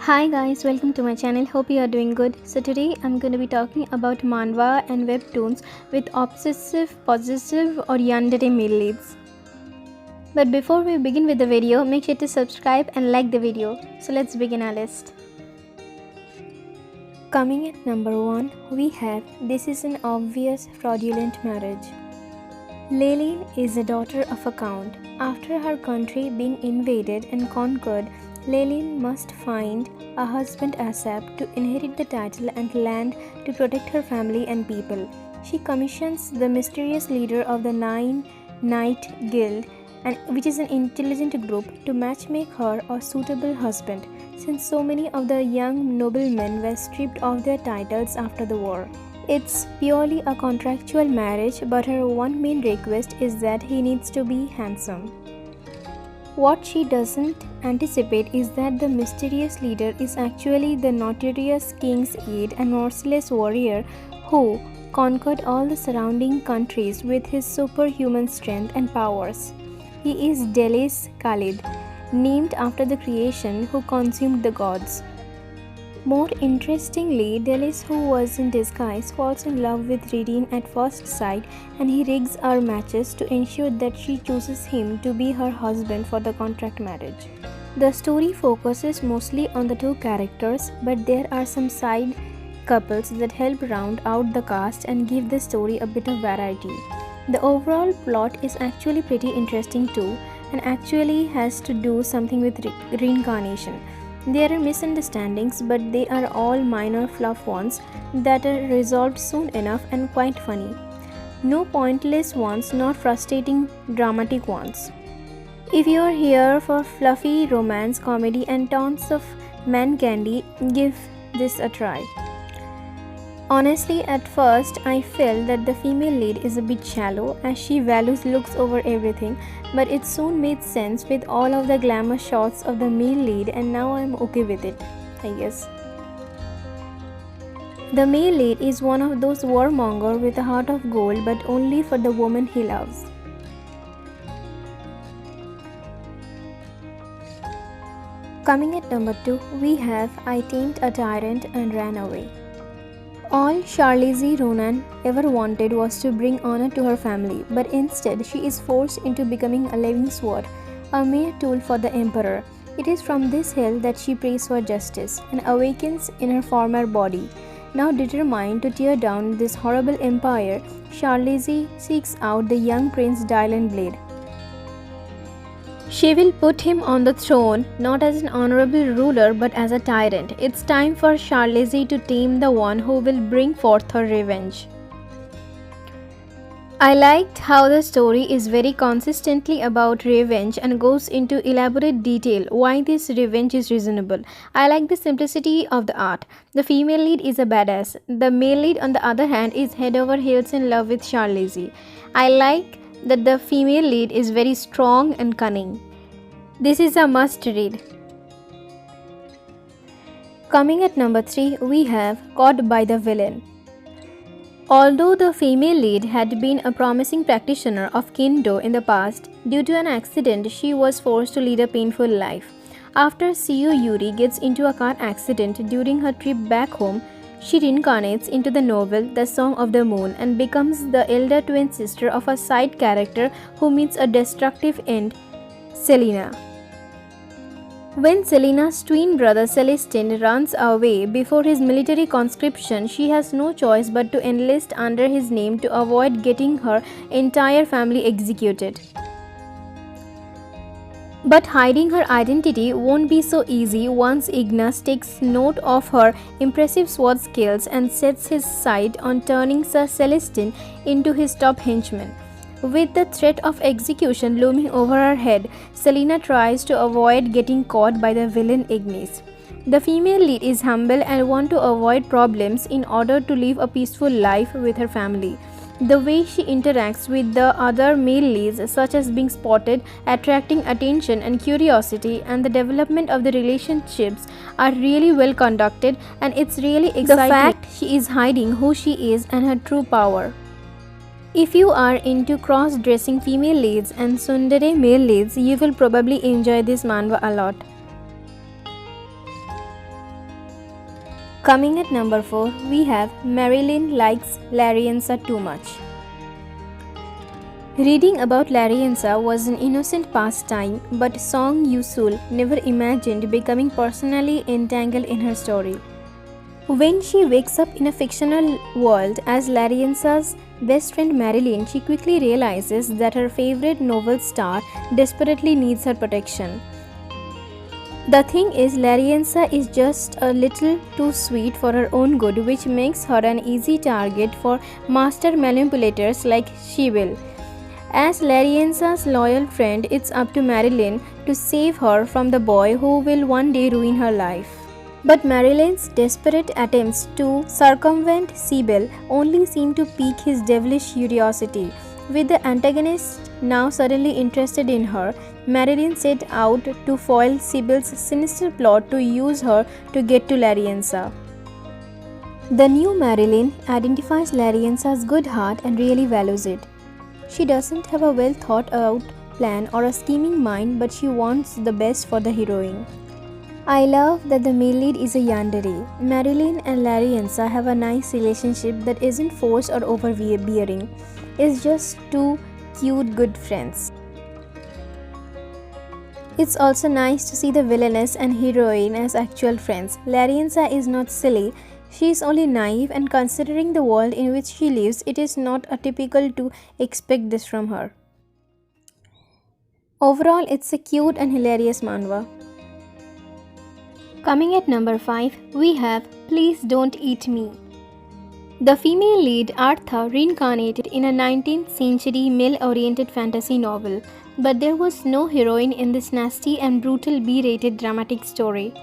Hi guys, welcome to my channel. Hope you are doing good. So today I'm going to be talking about manhwa and webtoons with obsessive, possessive or yandere male leads. But before we begin with the video, make sure to subscribe and like the video. So let's begin our list. Coming at number 1, we have This is an Obvious Fraudulent Marriage. Marilyn is the daughter of a count. After her country being invaded and conquered, Marilyn must find a husband ASAP to inherit the title and land to protect her family and people. She commissions the mysterious leader of the Nine Knight Guild, which is an intelligent group, to matchmake her a suitable husband, since so many of the young noblemen were stripped of their titles after the war. It's purely a contractual marriage, but her one main request is that he needs to be handsome. What she doesn't anticipate is that the mysterious leader is actually the notorious King's Aide and merciless warrior who conquered all the surrounding countries with his superhuman strength and powers. He is Delis Khalid, named after the creation who consumed the gods. More interestingly, Delis, who was in disguise, falls in love with Ridin at first sight, and he rigs our matches to ensure that she chooses him to be her husband for the contract marriage. The story focuses mostly on the two characters, but there are some side couples that help round out the cast and give the story a bit of variety. The overall plot is actually pretty interesting too, and actually has to do something with reincarnation. There are misunderstandings, but they are all minor fluff ones that are resolved soon enough and quite funny. No pointless ones, not frustrating dramatic ones. If you are here for fluffy romance, comedy and tons of man candy, give this a try. Honestly, at first I felt that the female lead is a bit shallow as she values looks over everything, but it soon made sense with all of the glamour shots of the male lead, and now I'm okay with it, I guess. The male lead is one of those warmonger with a heart of gold, but only for the woman he loves. Coming at number 2, we have I Tamed a Tyrant and Ran Away. All Charlize Theron ever wanted was to bring honor to her family, but instead she is forced into becoming a living sword, a mere tool for the Emperor. It is from this hell that she prays for justice and awakens in her former body. Now determined to tear down this horrible empire, Charlize seeks out the young Prince Dylan Blade. She will put him on the throne, not as an honorable ruler but as a tyrant. It's time for Charlize to tame the one who will bring forth her revenge. I liked how the story is very consistently about revenge and goes into elaborate detail why this revenge is reasonable. I like the simplicity of the art. The female lead is a badass. The male lead, on the other hand, is head over heels in love with Charlize. I like that the female lead is very strong and cunning. This is a must read. Coming at number 3, we have Caught by the Villain. Although the female lead had been a promising practitioner of Kendo in the past, due to an accident she was forced to lead a painful life. After Siyu Yuri gets into a car accident during her trip back home, she reincarnates into the novel The Song of the Moon and becomes the elder twin sister of a side character who meets a destructive end, Selena. When Selena's twin brother Celestine runs away before his military conscription, she has no choice but to enlist under his name to avoid getting her entire family executed. But hiding her identity won't be so easy once Ignace takes note of her impressive sword skills and sets his sight on turning Sir Celestine into his top henchman. With the threat of execution looming over her head, Selena tries to avoid getting caught by the villain Ignace. The female lead is humble and wants to avoid problems in order to live a peaceful life with her family. The way she interacts with the other male leads, such as being spotted, attracting attention and curiosity, and the development of the relationships are really well conducted, and it's really exciting. The fact she is hiding who she is and her true power. If you are into cross-dressing female leads and tsundere male leads, you will probably enjoy this manhwa a lot. Coming at number 4, we have Marilyn likes Larianza too much. Reading about Larianza was an innocent pastime, but Song Yusul never imagined becoming personally entangled in her story. When she wakes up in a fictional world as Larianza's best friend Marilyn, she quickly realizes that her favorite novel star desperately needs her protection. The thing is, Larianza is just a little too sweet for her own good, which makes her an easy target for master manipulators like Shibel. As Larianza's loyal friend, it's up to Marilyn to save her from the boy who will one day ruin her life. But Marilyn's desperate attempts to circumvent Sibyl only seem to pique his devilish curiosity. With the antagonist now suddenly interested in her, Marilyn set out to foil Sibyl's sinister plot to use her to get to Larianza. The new Marilyn identifies Larianza's good heart and really values it. She doesn't have a well thought out plan or a scheming mind, but she wants the best for the heroine. I love that the male lead is a Yandere. Marilyn and Larianza have a nice relationship that isn't forced or overbearing. It's just two cute good friends. It's also nice to see the villainess and heroine as actual friends. Larianza is not silly. She is only naive, and considering the world in which she lives, it is not atypical to expect this from her. Overall, it's a cute and hilarious manhwa. Coming at number 5, we have Please Don't Eat Me. The female lead Artha reincarnated in a 19th century male-oriented fantasy novel, but there was no heroine in this nasty and brutal B-rated dramatic story.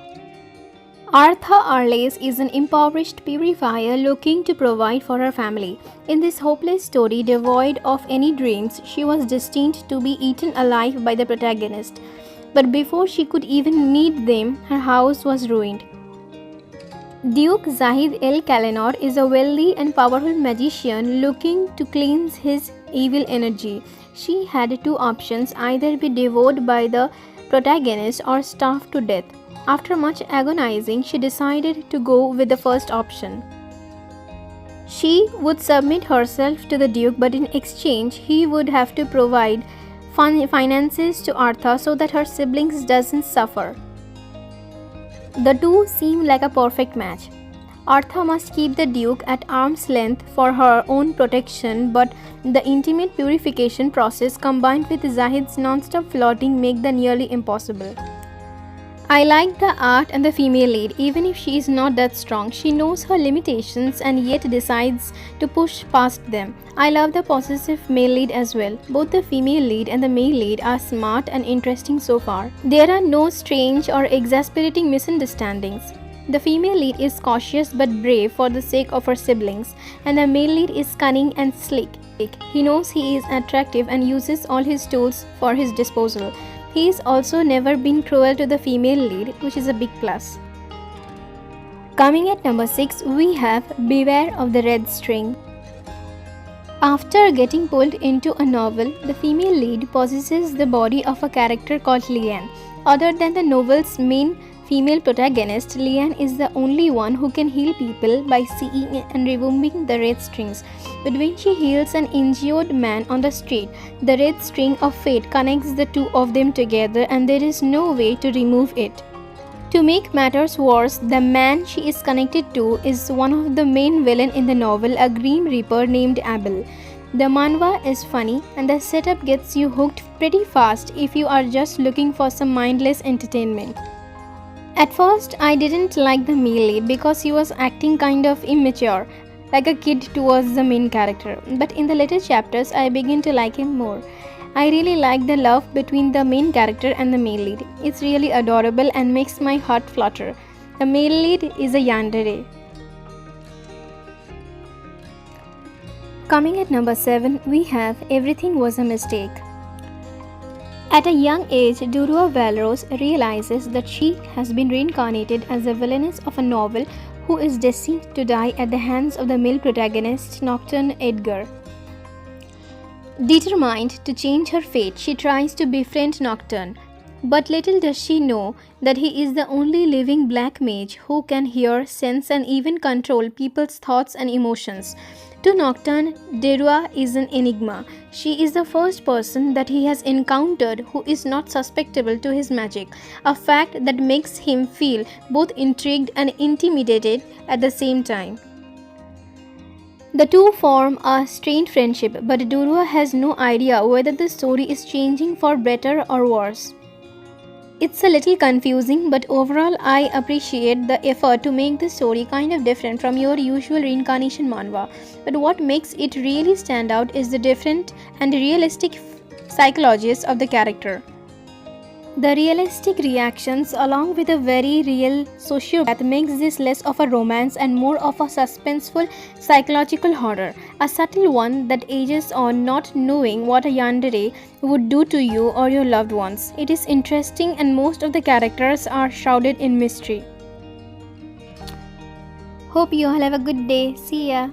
Artha Arles is an impoverished purifier looking to provide for her family. In this hopeless story devoid of any dreams, she was destined to be eaten alive by the protagonist. But before she could even meet them, her house was ruined. Duke Zahid El Kalenor is a wealthy and powerful magician looking to cleanse his evil energy. She had two options, either be devoured by the protagonist or starve to death. After much agonizing, she decided to go with the first option. She would submit herself to the Duke, but in exchange, he would have to provide finances to Artha so that her siblings doesn't suffer. The two seem like a perfect match. Artha must keep the Duke at arm's length for her own protection, but the intimate purification process combined with Zahid's non-stop flirting make the nearly impossible. I like the art and the female lead. Even if she is not that strong, she knows her limitations and yet decides to push past them. I love the possessive male lead as well. Both the female lead and the male lead are smart and interesting so far. There are no strange or exasperating misunderstandings. The female lead is cautious but brave for the sake of her siblings, and the male lead is cunning and slick. He knows he is attractive and uses all his tools for his disposal. He's also never been cruel to the female lead, which is a big plus. Coming at number 6, we have Beware of the Red String. After getting pulled into a novel, the female lead possesses the body of a character called Lian. Other than the novel's main female protagonist, Lian is the only one who can heal people by seeing and removing the red strings. But when she heals an injured man on the street, the red string of fate connects the two of them together and there is no way to remove it. To make matters worse, the man she is connected to is one of the main villains in the novel, a Grim Reaper named Abel. The manhwa is funny and the setup gets you hooked pretty fast if you are just looking for some mindless entertainment. At first, I didn't like the male lead because he was acting kind of immature, like a kid towards the main character. But in the later chapters, I begin to like him more. I really like the love between the main character and the male lead. It's really adorable and makes my heart flutter. The male lead is a Yandere. Coming at number 7, we have Everything Was a Mistake. At a young age, Durua Valros realizes that she has been reincarnated as the villainess of a novel who is destined to die at the hands of the male protagonist, Nocturne Edgar. Determined to change her fate, she tries to befriend Nocturne. But little does she know that he is the only living black mage who can hear, sense, and even control people's thoughts and emotions. To Nocturne, Derua is an enigma. She is the first person that he has encountered who is not susceptible to his magic, a fact that makes him feel both intrigued and intimidated at the same time. The two form a strained friendship, but Durua has no idea whether the story is changing for better or worse. It's a little confusing, but overall I appreciate the effort to make the story kind of different from your usual reincarnation manhwa. But what makes it really stand out is the different and realistic psychologies of the character. The realistic reactions, along with a very real sociopath, makes this less of a romance and more of a suspenseful psychological horror. A subtle one that ages on not knowing what a yandere would do to you or your loved ones. It is interesting and most of the characters are shrouded in mystery. Hope you all have a good day. See ya.